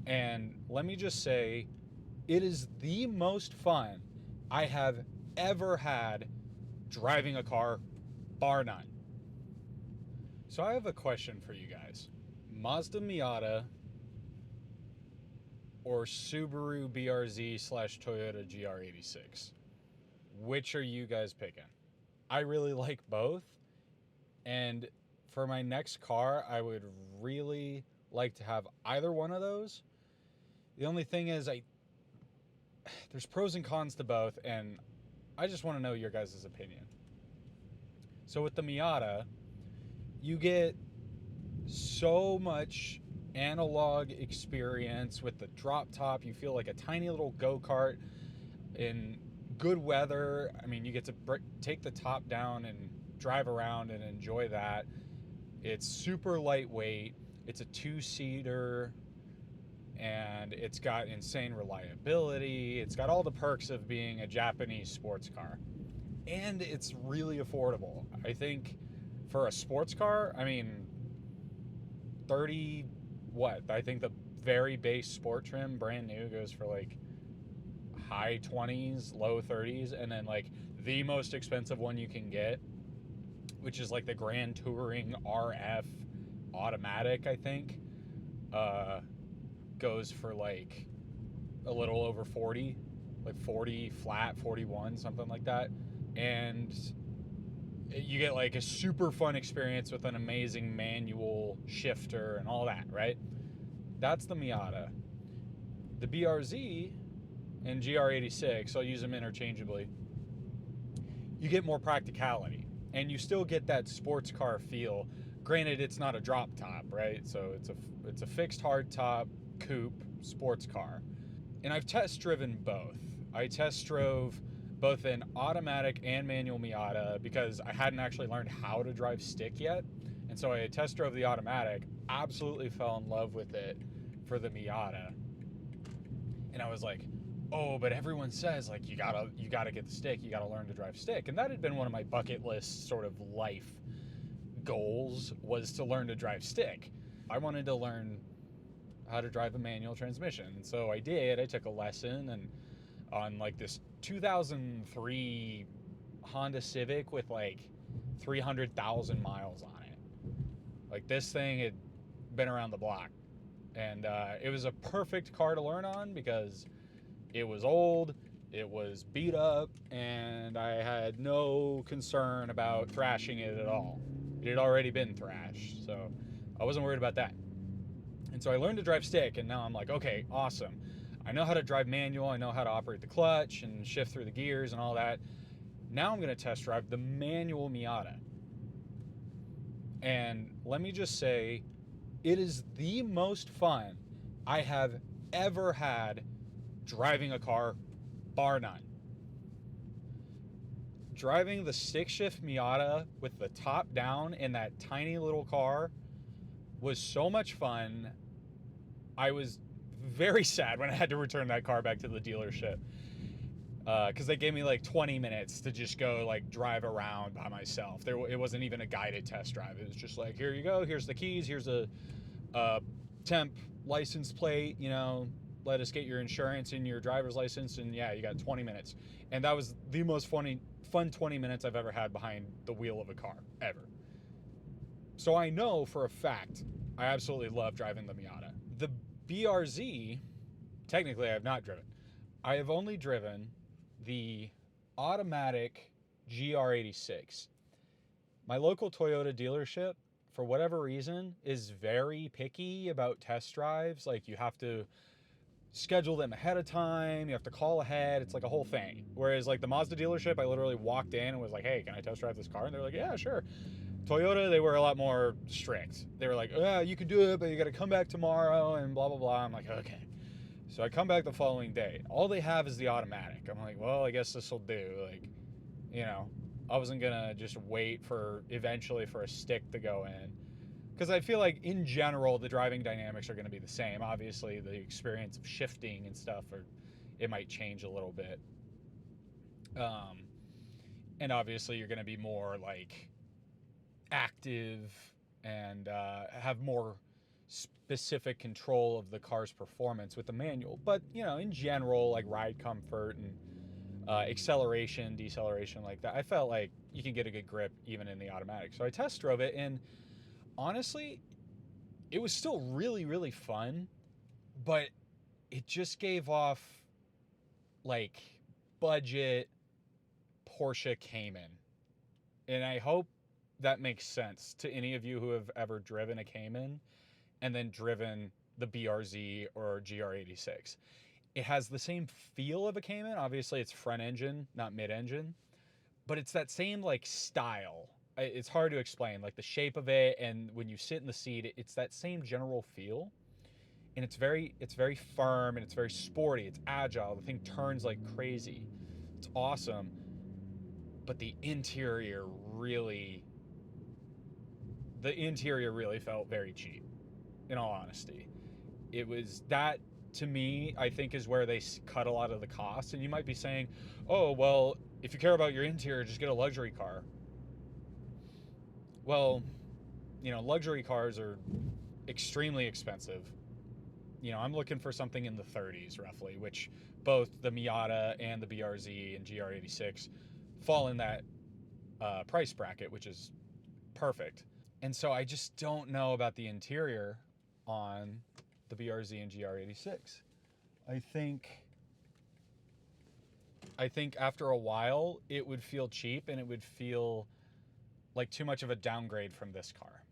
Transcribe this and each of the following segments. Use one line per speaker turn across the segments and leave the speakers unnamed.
And let me just say, it is the most fun I have ever had driving a car, bar none. So I have a question for you guys. Mazda Miata or Subaru BRZ slash Toyota GR86? Which are you guys picking? I really like both. And for my next car, I would really like to have either one of those. The only thing is, there's pros and cons to both, and I just want to know your guys' opinion. So with the Miata, you get so much analog experience with the drop top. You feel like a tiny little go-kart in good weather. I mean, you get to take the top down and drive around and enjoy that. It's super lightweight. It's a two-seater, and it's got insane reliability. It's got all the perks of being a Japanese sports car. And it's really affordable. I think for a sports car, I mean, 30, what? I think the very base sport trim, brand new, goes for like high 20s, low 30s. And then like the most expensive one you can get, which is like the Grand Touring RF automatic, I think, goes for like a little over 40, like 40 flat, 41, something like that. And you get like a super fun experience with an amazing manual shifter and all that, right? That's the Miata. The BRZ and GR86, I'll use them interchangeably, you get more practicality, and you still get that sports car feel. Granted, it's not a drop top, right? So it's a fixed hard top coupe sports car. And I've test driven both. I test drove both an automatic and manual Miata because I hadn't actually learned how to drive stick yet. And so I test drove the automatic, absolutely fell in love with it for the Miata. And I was like, oh, but everyone says like you gotta get the stick, you gotta learn to drive stick. And that had been one of my bucket list sort of life goals, was to learn to drive stick. I wanted to learn how to drive a manual transmission. And so I did. I took a lesson, and on like this 2003 Honda Civic with like 300,000 miles on it. Like, this thing had been around the block. And it was a perfect car to learn on because it was old, it was beat up, and I had no concern about thrashing it at all. It had already been thrashed, so I wasn't worried about that. And so I learned to drive stick, and now I'm like, okay, awesome. I know how to drive manual, I know how to operate the clutch and shift through the gears and all that. Now I'm going to test drive the manual Miata. And let me just say, it is the most fun I have ever had driving a car, bar none. Driving the stick shift Miata with the top down in that tiny little car was so much fun. I was very sad when I had to return that car back to the dealership, because they gave me like 20 minutes to just go like drive around by myself. It wasn't even a guided test drive. It was just like, here you go, here's the keys, here's a temp license plate, let us get your insurance and your driver's license, and yeah, you got 20 minutes. And that was the most fun 20 minutes I've ever had behind the wheel of a car, ever. So I know for a fact I absolutely love driving the Miata. The BRZ, technically I have not driven. I have only driven the automatic GR86. My local Toyota dealership, for whatever reason, is very picky about test drives. Like, you have to schedule them ahead of time, you have to call ahead, it's like a whole thing. Whereas like the Mazda dealership, I literally walked in and was like, hey, can I test drive this car? And they're like, yeah, sure. Toyota, they were a lot more strict. They were like, yeah, you can do it, but you got to come back tomorrow and blah, blah, blah. I'm like, okay. So I come back the following day. All they have is the automatic. I'm like, well, I guess this will do. Like, I wasn't going to just wait for eventually for a stick to go in. Because I feel like in general, the driving dynamics are going to be the same. Obviously, the experience of shifting and stuff, it might change a little bit. And obviously, you're going to be more like active and have more specific control of the car's performance with the manual. But, you know, in general, like ride comfort and acceleration, deceleration, like that, I felt like you can get a good grip even in the automatic. So I test drove it, and honestly, it was still really, really fun, but it just gave off like budget Porsche Cayman. And I hope that makes sense to any of you who have ever driven a Cayman and then driven the BRZ or GR86. It has the same feel of a Cayman. Obviously, it's front engine, not mid engine, but it's that same like style. It's hard to explain, like the shape of it, and when you sit in the seat, it's that same general feel. And it's very firm, and it's very sporty. It's agile. The thing turns like crazy. It's awesome. But the interior really felt very cheap, in all honesty. It was that, to me, I think is where they cut a lot of the costs. And you might be saying, oh, well, if you care about your interior, just get a luxury car. Well, you know, luxury cars are extremely expensive. You know, I'm looking for something in the 30s roughly, which both the Miata and the BRZ and GR86 fall in that price bracket, which is perfect. And so I just don't know about the interior on the BRZ and GR86. I think after a while it would feel cheap, and it would feel like too much of a downgrade from this car.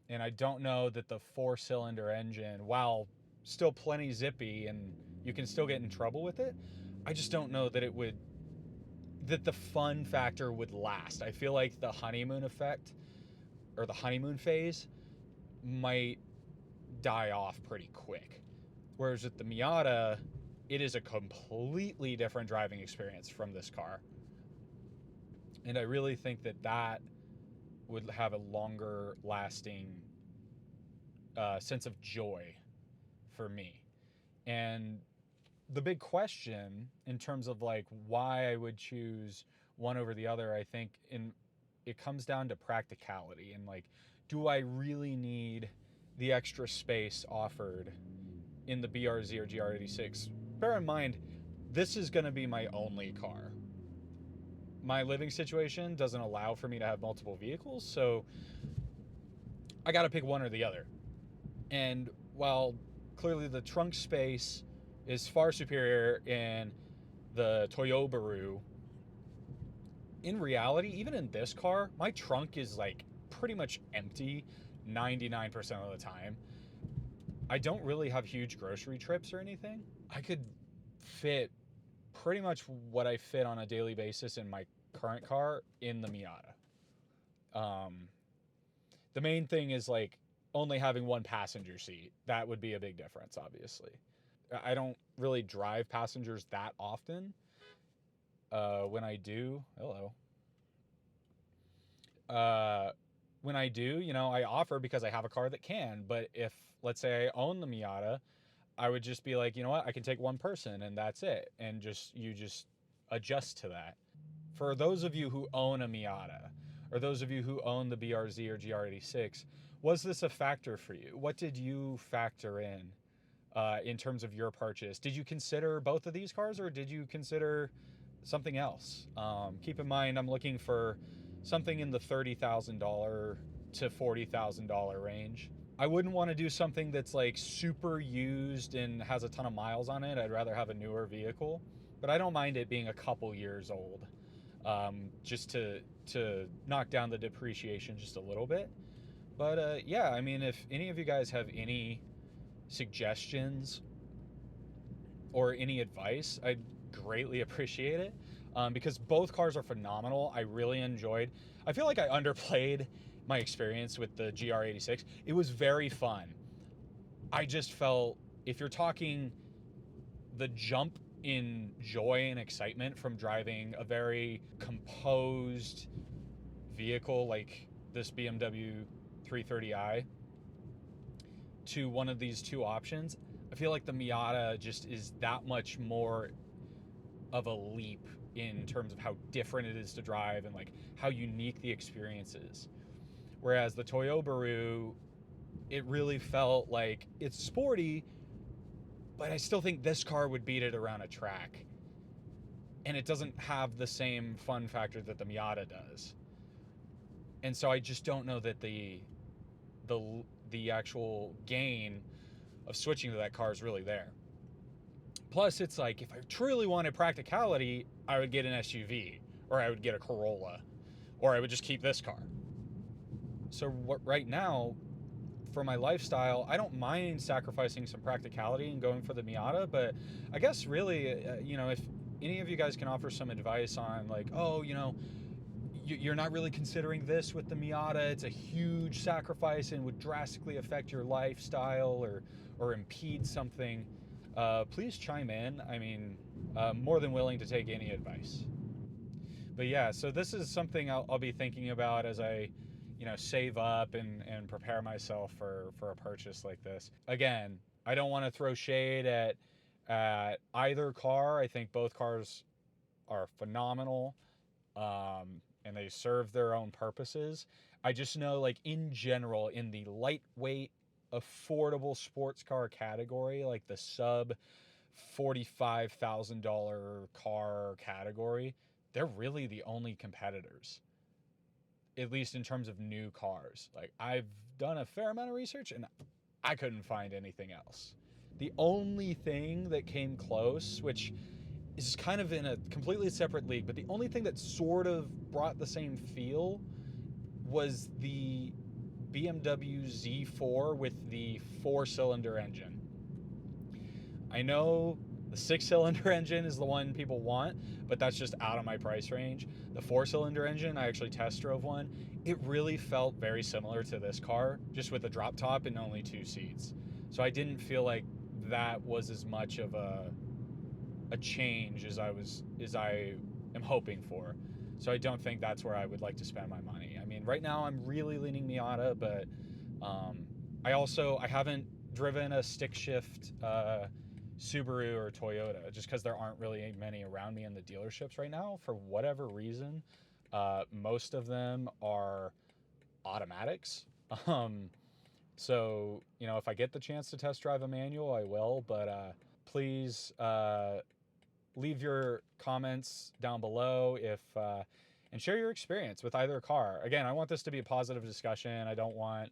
And I don't know that the 4-cylinder engine, while still plenty zippy and you can still get in trouble with it, I just don't know that that the fun factor would last. I feel like the honeymoon effect, or the honeymoon phase, might die off pretty quick. Whereas with the Miata, it is a completely different driving experience from this car. And I really think that would have a longer lasting sense of joy for me. And the big question in terms of like why I would choose one over the other, I think it comes down to practicality and like, do I really need the extra space offered in the BRZ or GR86? Bear in mind, this is going to be my only car. My living situation doesn't allow for me to have multiple vehicles, so I got to pick one or the other. And while clearly the trunk space is far superior in the Toyobaru, in reality, even in this car, my trunk is like pretty much empty 99% of the time. I don't really have huge grocery trips or anything. I could fit pretty much what I fit on a daily basis in my current car in the Miata. The main thing is like only having one passenger seat. That would be a big difference, obviously. I don't really drive passengers that often. When I do, when I do, you know, I offer because I have a car that can. But if, let's say, I own the Miata, I would just be like, you know what, I can take one person and that's it. And you just adjust to that. For those of you who own a Miata, or those of you who own the BRZ or GR86, was this a factor for you? What did you factor in terms of your purchase? Did you consider both of these cars, or did you consider something else? Keep in mind, I'm looking for something in the $30,000 to $40,000 range. I wouldn't want to do something that's like super used and has a ton of miles on it. I'd rather have a newer vehicle, but I don't mind it being a couple years old, just to knock down the depreciation just a little bit. But yeah, I mean, if any of you guys have any suggestions or any advice, I'd greatly appreciate it, because both cars are phenomenal. I really enjoyed. I feel like I underplayed my experience with the GR86. It was very fun. I just felt, if you're talking the jump in joy and excitement from driving a very composed vehicle like this BMW 330i to one of these two options, I feel like the Miata just is that much more of a leap in terms of how different it is to drive and like how unique the experience is. Whereas the Toyobaru, it really felt like it's sporty, but I still think this car would beat it around a track. And it doesn't have the same fun factor that the Miata does. And so I just don't know that the actual gain of switching to that car is really there. Plus, it's like if I truly wanted practicality, I would get an SUV, or I would get a Corolla, or I would just keep this car. So right now, for my lifestyle, I don't mind sacrificing some practicality and going for the Miata, but I guess really, if any of you guys can offer some advice on like, oh, you're not really considering this with the Miata, it's a huge sacrifice and would drastically affect your lifestyle or impede something, please chime in. I mean, more than willing to take any advice. But yeah, so this is something I'll be thinking about as I, save up and prepare myself for a purchase like this. Again, I don't want to throw shade at either car. I think both cars are phenomenal, and they serve their own purposes. I just know, like, in general, in the lightweight, affordable sports car category, like the sub $45,000 car category, they're really the only competitors, at least in terms of new cars. Like, I've done a fair amount of research and I couldn't find anything else. The only thing that came close, which is kind of in a completely separate league, but the only thing that sort of brought the same feel was the BMW Z4 with the 4-cylinder engine. I know the 6-cylinder engine is the one people want, but that's just out of my price range. The 4-cylinder engine, I actually test drove one. It really felt very similar to this car, just with a drop top and only 2 seats. So I didn't feel like that was as much of a change as I am hoping for. So I don't think that's where I would like to spend my money. I mean, right now I'm really leaning Miata, but I haven't driven a stick shift Subaru or Toyota, just because there aren't really many around me in the dealerships right now for whatever reason. Most of them are automatics. So, if I get the chance to test drive a manual, I will, but please leave your comments down below and share your experience with either car. Again, I want this to be a positive discussion. I don't want,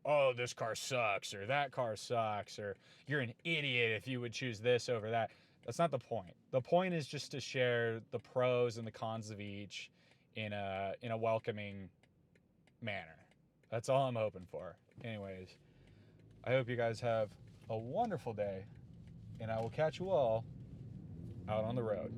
oh, this car sucks or that car sucks or you're an idiot if you would choose this over that. That's not the point. The point is just to share the pros and the cons of each in a welcoming manner. That's all I'm hoping for. Anyways, I hope you guys have a wonderful day, and I will catch you all out on the road.